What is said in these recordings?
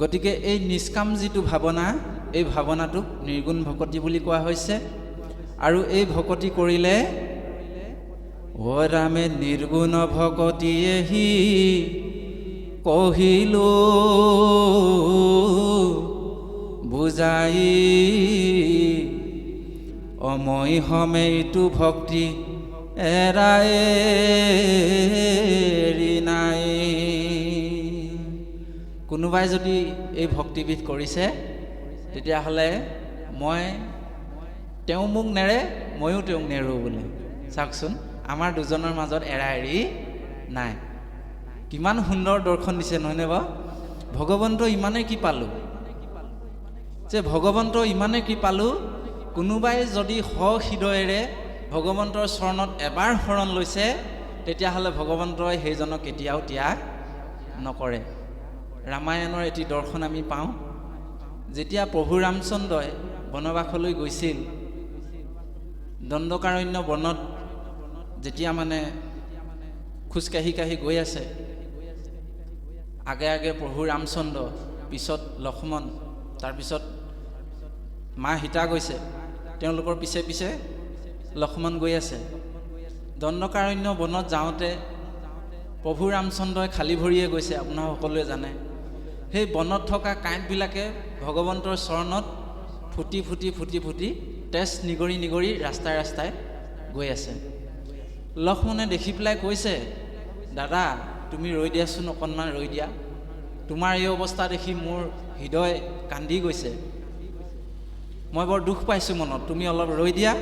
গতিকে এই নিষ্কাম যিটো ভাৱনা, এই ভাৱনাটোক নিৰ্গুণ ভকতি বুলি কোৱা হৈছে। আৰু এই ভকতি কৰিলে অ ৰামে নিৰ্গুণ ভকতিয়েহি কহিলো বুজাই, অময় হমে এইটো ভক্তি এৰাই নাই। কোনোবাই যদি এই ভক্তিবিধ কৰিছে তেতিয়াহ'লে তেওঁ মোক নেৰে, ময়ো তেওঁক নেৰোঁ বোলে। চাওকচোন, আমাৰ দুজনৰ মাজত এৰা এৰি নাই। কিমান সুন্দৰ দৰ্শন দিছে নহয়নে বাৰু? ভগৱন্ত ইমানেই কি পালোঁ যে কোনোবাই যদি হৃদয়েৰে ভগৱন্তৰ চৰণত এবাৰ শৰণ লৈছে তেতিয়াহ'লে ভগৱন্তই সেইজনক কেতিয়াও ত্যাগ নকৰে। ৰামায়ণৰ এটি দৰ্শন আমি পাওঁ, যেতিয়া প্ৰভু ৰামচন্দ্ৰই বনবাসলৈ গৈছিল, দণ্ডকাৰণ্য বনত যেতিয়া মানে খোজকাঢ়ি গৈ আছে, আগে আগে প্ৰভু ৰামচন্দ্ৰ, পিছত লক্ষ্মণ, তাৰপিছত মা সীতা গৈছে, তেওঁলোকৰ পিছে পিছে লক্ষ্মণ গৈ আছে। দণ্ডকাৰণ্য বনত যাওঁতে প্ৰভু ৰামচন্দ্ৰই খালী ভৰিয়ে গৈছে, আপোনাক সকলোৱে জানে। সেই বনত থকা কাঁইটবিলাকে ভগৱন্তৰ চৰণত ফুটি ফুটি ফুটি ফুটি তেজ নিগৰি নিগৰি ৰাস্তাই ৰাস্তাই গৈ আছে। লক্ষ্মণে দেখি পেলাই কৈছে, দাদা তুমি ৰৈ দিয়াচোন, অকণমান ৰৈ দিয়া, তোমাৰ এই অৱস্থা দেখি মোৰ হৃদয় কান্দি গৈছে, মই বৰ দুখ পাইছোঁ মনত, তুমি অলপ ৰৈ দিয়া,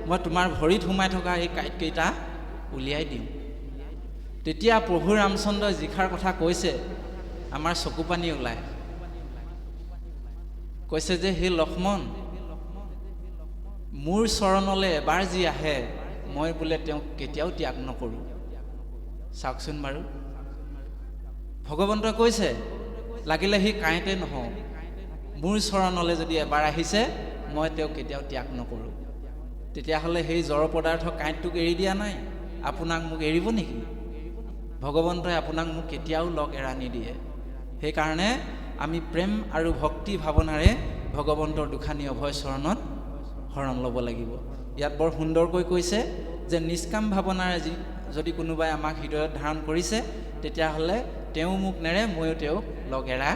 মই তোমাৰ ভৰিত সোমাই থকা এই কাঁইটকেইটা উলিয়াই দিম। তেতিয়া প্ৰভু ৰামচন্দ্ৰই যিষাৰ কথা কৈছে আমাৰ চকু পানী ওলায়। কৈছে যে হে লক্ষ্মণ, মোৰ চৰণলৈ এবাৰ যি আহে মই বোলে তেওঁক কেতিয়াও ত্যাগ নকৰোঁ। চাওকচোন বাৰু, ভগৱন্তই কৈছে লাগিলে সি কাঁইতে নহওঁ, মোৰ চৰণলৈ যদি এবাৰ আহিছে মই তেওঁক কেতিয়াও ত্যাগ নকৰোঁ। তেতিয়াহ'লে সেই জড় পদাৰ্থ কাঁইটটোক এৰি দিয়া নাই, আপোনাক মোক এৰিব নেকি? ভগৱন্তই আপোনাক মোক কেতিয়াও লগ এৰা নিদিয়ে। সেইকাৰণে আমি প্ৰেম আৰু ভক্তি ভাৱনাৰে ভগৱন্তৰ দুখানি অভয় চৰণত শৰণ ল'ব লাগিব। ইয়াত বৰ সুন্দৰকৈ কৈছে যে নিষ্কাম ভাৱনাৰে যদি কোনোবাই আমাক হৃদয়ত ধাৰণ কৰিছে তেতিয়াহ'লে তেওঁ মোক নেৰে, ময়ো তেওঁক লগ এৰা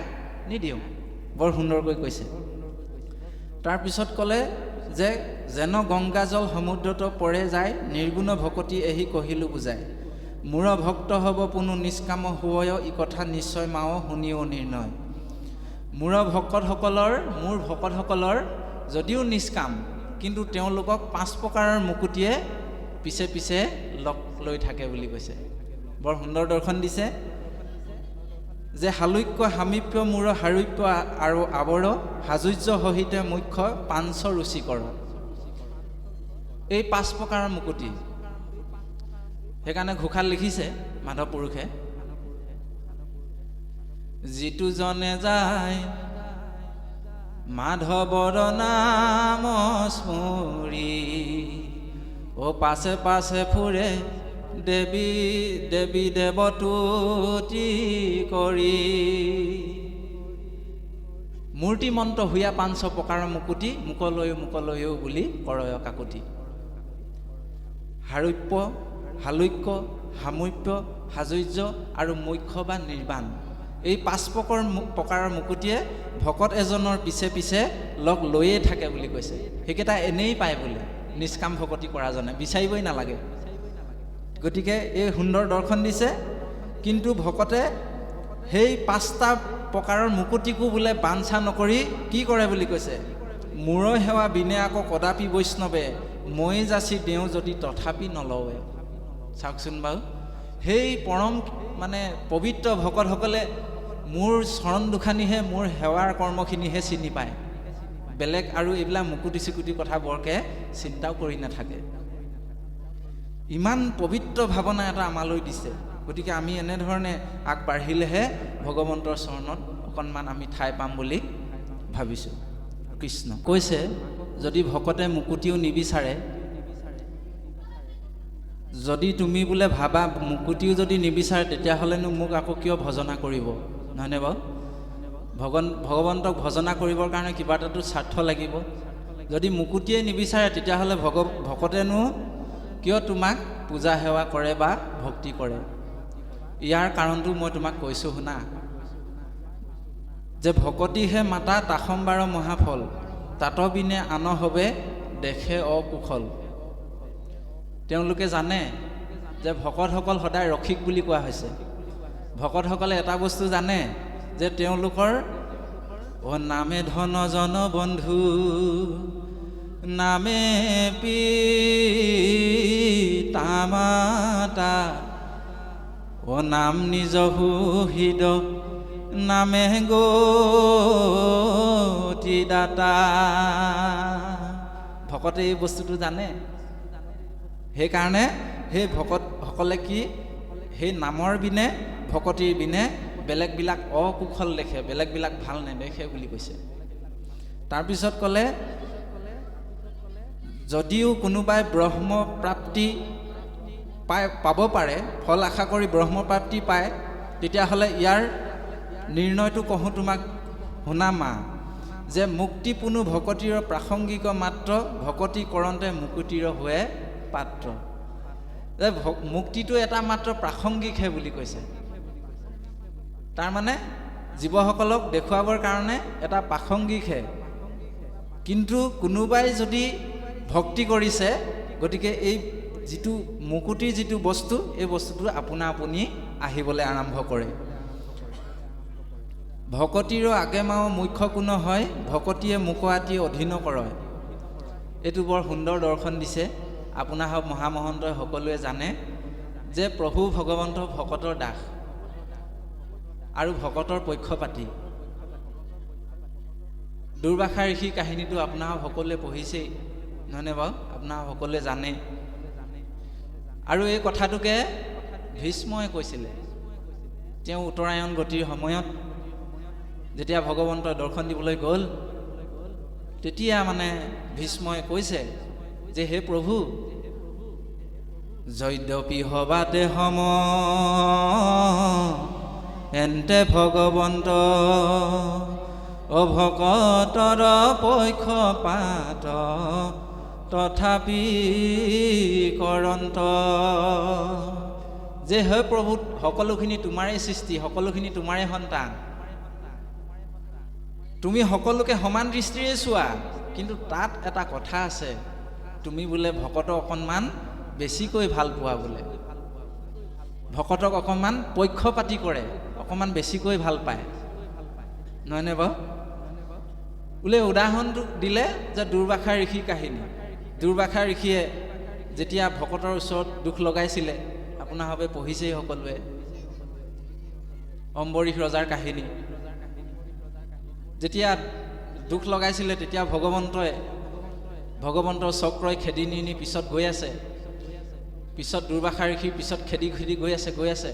নিদিওঁ। বৰ সুন্দৰকৈ কৈছে। তাৰপিছত ক'লে যে যেন গংগাজল সমুদ্ৰত পৰে যায়, নিৰ্গুণ ভকতি এহি কহিলো বুজায়, মূৰ ভক্ত হ'ব পুনু নিষ্কাম হয়, ই কথা নিশ্চয় মাও শুনিও নিৰ্ণয়। মোৰ ভকতসকলৰ যদিও নিষ্কাম, কিন্তু তেওঁলোকক 5 প্ৰকাৰৰ মুকুতিয়ে পিছে পিছে লগ লৈ থাকে বুলি কৈছে। বৰ সুন্দৰ দৰ্শন দিছে যে হালুক্য সামীপ্য মূৰ হাৰুপ্য আৰু আৱৰ, হাজুৰ্য সহিতে মুখ্য পাঞ্চ ৰুচিকৰ। এই 5 প্ৰকাৰৰ মুকুতি, সেইকাৰণে ঘোষাল লিখিছে মাধৱ পুৰুষে, যিটো জনে যায় মাধৱৰ নাম স্মৰি, ও পাছে পাছে ফুৰে দেৱী দেৱী দেৱতুতি কৰি। মূৰ্তিমন্ত হুয়া 5 প্ৰকাৰৰ মুকুতি, মুকলৈও বুলি কৰয় কাকুতি। হাৰুপ্য, হালুক্য, সামূপ্য, হাজুৰ্য আৰু মুখ্য বা নিৰ্বাণ, এই 5 প্ৰকাৰৰ মুকুতিয়ে ভকত এজনৰ পিছে পিছে লগ লৈয়ে থাকে বুলি কৈছে। সেইকেইটা এনেই পায় বোলে নিষ্কাম ভকতি কৰাজনে, বিচাৰিবই নালাগে। গতিকে এই সুন্দৰ দৰ্শন দিছে। কিন্তু ভকতে সেই 5টা প্ৰকাৰৰ মুকুতিকো বোলে বাঞ্ছা নকৰি কি কৰে বুলি কৈছে, মূৰ সেৱা বিনে আকৌ কদাপি বৈষ্ণৱে, মই যাচি দেওঁ যদি তথাপি নলৱে। চাওকচোন বাৰু, সেই পৰম পবিত্ৰ ভকতসকলে মোৰ চৰণ দুখানিহে, মোৰ সেৱাৰ কৰ্মখিনিহে চিনি পায়, বেলেগ আৰু এইবিলাক মুকুতি চুকুতি কথা বৰকৈ চিন্তাও কৰি নাথাকে। ইমান পবিত্ৰ ভাৱনা এটা আমালৈ দিছে। গতিকে আমি এনেধৰণে আগবাঢ়িলেহে ভগৱন্তৰ চৰণত অকণমান আমি ঠাই পাম বুলি ভাবিছোঁ। কৃষ্ণ কৈছে, যদি ভকতে মুকুতিও নিবিচাৰে, যদি তুমি বোলে ভাবা মুকুতিও যদি নিবিচাৰে, তেতিয়াহ'লেনো মোক আকৌ কিয় ভজনা কৰিব, নহয়নে বাৰু? ভগৱন্তক ভজনা কৰিবৰ কাৰণে কিবা এটাতো স্বাৰ্থ লাগিব। যদি মুকুতিয়ে নিবিচাৰে তেতিয়াহ'লে ভকতেনো কিয় তোমাক পূজা সেৱা কৰে বা ভক্তি কৰে? ইয়াৰ কাৰণটো মই তোমাক কৈছোঁ শুনা, যে ভকতিহে মাতা তাসম্বাৰ মহাফল, তাতবিনে আন হবে দেখে অকুশল। তেওঁলোকে জানে যে ভকতসকল সদায় ৰসিক বুলি কোৱা হৈছে। ভকতসকলে এটা বস্তু জানে যে তেওঁলোকৰ নামে ধন জন বন্ধু, নামে পিতা মাতা, নাম নিজ সুহৃদ, নামে গতি দাতা। ভকতে এই বস্তুটো জানে। সেইকাৰণে সেই ভকতসকলে কি সেই নামৰ বিনে ভকতিৰ বিনে বেলেগবিলাক অকুশল দেখে, বেলেগবিলাক ভাল নেদেখে বুলি কৈছে। তাৰপিছত ক'লে, যদিও কোনোবাই ব্ৰহ্মপ্ৰাপ্তি পাব পাৰে, ফল আশা কৰি ব্ৰহ্মপ্ৰাপ্তি পায়, তেতিয়াহ'লে ইয়াৰ নিৰ্ণয়টো কহোঁ তোমাক শুনা মা, যে মুক্তি পুনু ভকতিৰ প্ৰাসংগিক মাত্ৰ, ভকতি কৰন্তে মুকুতিৰ হোৱে পাত্ৰ। যে মুক্তিটো এটা মাত্ৰ প্ৰাসংগিকহে বুলি কৈছে। তাৰমানে জীৱসকলক দেখুৱাবৰ কাৰণে এটা প্ৰাসংগিকহে, কিন্তু কোনোবাই যদি ভক্তি কৰিছে, গতিকে এই যিটো মুকুতিৰ যিটো বস্তু, এই বস্তুটো আপোনা আপুনি আহিবলৈ আৰম্ভ কৰে। ভকতিৰ আগেমাও মুখ্য কোন হয়, ভকতিয়ে মুকআতি অধীন কৰয়। এইটো বৰ সুন্দৰ দৰ্শন দিছে। আপোনাৰ মহামহন্তই সকলোৱে জানে যে প্ৰভু ভগৱন্ত ভকতৰ দাস আৰু ভকতৰ পক্ষপাতি। দুৰ্বাসা ঋষিৰ কাহিনীটো আপোনাৰ সকলোৱে পঢ়িছেই, নহয়নে বাৰু? আপোনাৰ সকলোৱে জানে। আৰু এই কথাটোকে ভীষ্মই কৈছিলে। তেওঁ উত্তৰায়ণ গতিৰ সময়ত যেতিয়া ভগৱন্তই দৰ্শন দিবলৈ গ'ল, তেতিয়া মানে ভীষ্মই কৈছে যে হে প্ৰভু, যদ্যপি হবাতে সম এন্তে ভগৱন্ত অভকতৰ পক্ষপাত, তথাপি কৰন্ত। যে হে প্ৰভু, সকলোখিনি তোমাৰেই সৃষ্টি, সকলোখিনি তোমাৰেই সন্তান, তুমি সকলোকে সমান দৃষ্টিৰে চোৱা, কিন্তু তাত এটা কথা আছে, তুমি বোলে ভকতক অকণমান বেছিকৈ ভাল পোৱা বোলে, ভকতক অকণমান পক্ষপাতি কৰে, অকণমান বেছিকৈ ভাল পায়, নহয়নে বাৰু? বোলে উদাহৰণটো দিলে যে দুৰ্বাসা ঋষিৰ কাহিনী। দুৰ্বাসা ঋষিয়ে যেতিয়া ভকতৰ ওচৰত দুখ লগাইছিলে, আপোনাৰভাৱে পঢ়িছেই সকলোৱে, অম্বৰীশ ৰজাৰ কাহিনী। যেতিয়া দুখ লগাইছিলে, তেতিয়া ভগৱন্তৰ চক্ৰই খেদি নি পিছত গৈ আছে, পিছত দুৰ্বাসা ঋষিৰ পিছত খেদি গৈ আছে।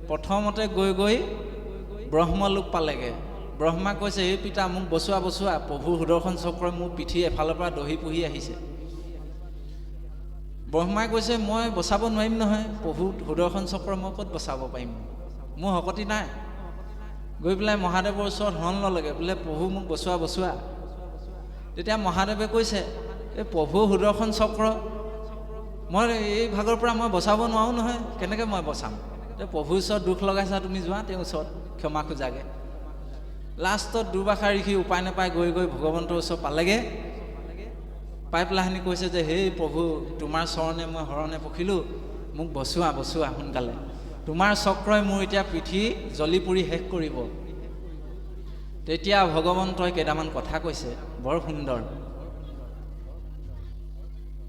প্ৰথমতে গৈ ব্ৰহ্মলোক পালেগৈ। ব্ৰহ্মা কৈছে, হে পিতা, মোক বচোৱা, প্ৰভুৰ সুদৰ্শন চক্ৰই মোৰ পিঠি এফালৰ পৰা দহি পুহি আহিছে। ব্ৰহ্মাই কৈছে, মই বচাব নোৱাৰিম নহয়, প্ৰভুৰ সুদৰ্শন চক্ৰ মই ক'ত বচাব পাৰিম, মোৰ শক্তি নাই। গৈ পেলাই মহাদেৱৰ ওচৰত হৰণ ল'লেগৈ, বোলে প্ৰভু মোক বচোৱা। তেতিয়া মহাদেৱে কৈছে, এই প্ৰভুৰ সুদৰ্শন চক্ৰ মই এই ভাগৰ পৰা মই বচাব নোৱাৰোঁ নহয়, কেনেকৈ মই বচাম? প্ৰভুৰ ওচৰত দুখ লগাইছা, তুমি যোৱা তেওঁৰ ওচৰত ক্ষমা খোজাগে। লাষ্টত দুৰ্বাসা ঋষি উপায় নাপায় গৈ ভগৱন্তৰ ওচৰত পালেগৈ। পাই পেলাইনি কৈছে যে, হে প্ৰভু, তোমাৰ চৰণে মই শৰণে পখিলোঁ, মোক বচোৱা সোনকালে, তোমাৰ চক্ৰই মোৰ এতিয়া পিঠি জ্বলি পুৰি শেষ কৰিব। তেতিয়া ভগৱন্তই কেইটামান কথা কৈছে, বৰ সুন্দৰ,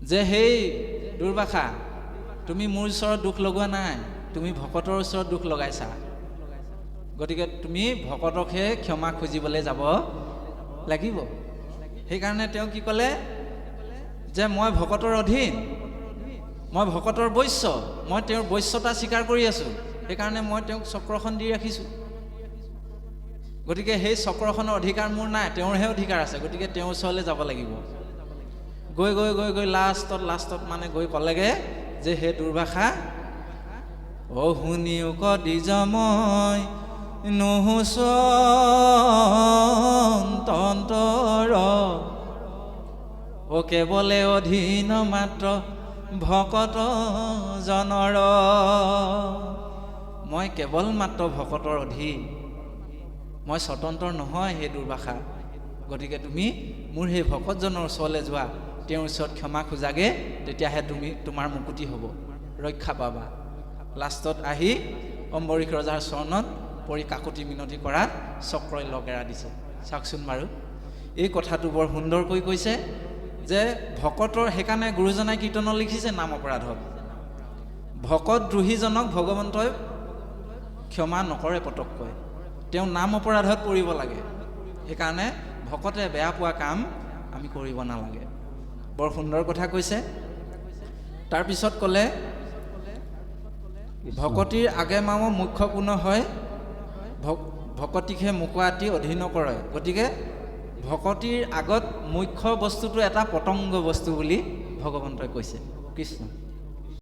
যে সেই দুৰ্বাসা, তুমি মোৰ ওচৰত দুখ লগোৱা নাই, তুমি ভকতৰ ওচৰত দুখ লগাইছা, গতিকে তুমি ভকতকহে ক্ষমা খুজিবলৈ যাব লাগিব। সেইকাৰণে তেওঁ কি ক'লে, যে মই ভকতৰ অধীন, মই ভকতৰ বৈশ্য, মই তেওঁৰ বৈশ্যতা স্বীকাৰ কৰি আছোঁ, সেইকাৰণে মই তেওঁক চক্ৰখন দি ৰাখিছোঁ। গতিকে সেই চক্ৰখনৰ অধিকাৰ মোৰ নাই, তেওঁৰহে অধিকাৰ আছে, গতিকে তেওঁৰ ওচৰলৈ যাব লাগিব। গৈ লাষ্টত মানে গৈ ক'লেগৈ যে, হে দুৰ্বাসা, শুনিও কদিজ মই নুহুচ কেৱলে অধীন মাত্ৰ ভকত জনৰ। মই কেৱল মাত্ৰ ভকতৰ অধীন, মই স্বতন্ত্ৰ নহয় সেই দুৰ্বাসা। গতিকে তুমি মোৰ সেই ভকতজনৰ ওচৰলৈ যোৱা, তেওঁৰ ওচৰত ক্ষমা খোজাগে, তেতিয়াহে তুমি তোমাৰ মুকুতি হ'ব, ৰক্ষা পাবা। লাষ্টত আহি অম্বৰীশ ৰজাৰ চৰণত পৰি কাকতি মিনতি কৰাত চক্ৰই লগেৰা দিছে। চাওকচোন বাৰু, এই কথাটো বৰ সুন্দৰকৈ কৈছে যে ভকতৰ, সেইকাৰণে গুৰুজনাই কীৰ্তনত লিখিছে নাম অপৰাধত, ভকত দ্ৰোহীজনক ভগৱন্তই ক্ষমা নকৰে পটককৈ, তেওঁ নাম অপৰাধত পৰিব লাগে। সেইকাৰণে ভকতে বেয়া পোৱা কাম আমি কৰিব নালাগে। বৰ সুন্দৰ কথা কৈছে। তাৰপিছত ক'লে ভকতিৰ আগে মাও মুখ্য কোন হয়, ভকতিকহে মুকুৱাতি অধীন কৰে। গতিকে ভকতিৰ আগত মুখ্য বস্তুটো এটা পতংগ বস্তু বুলি ভগৱন্তই কৈছে। কৃষ্ণ।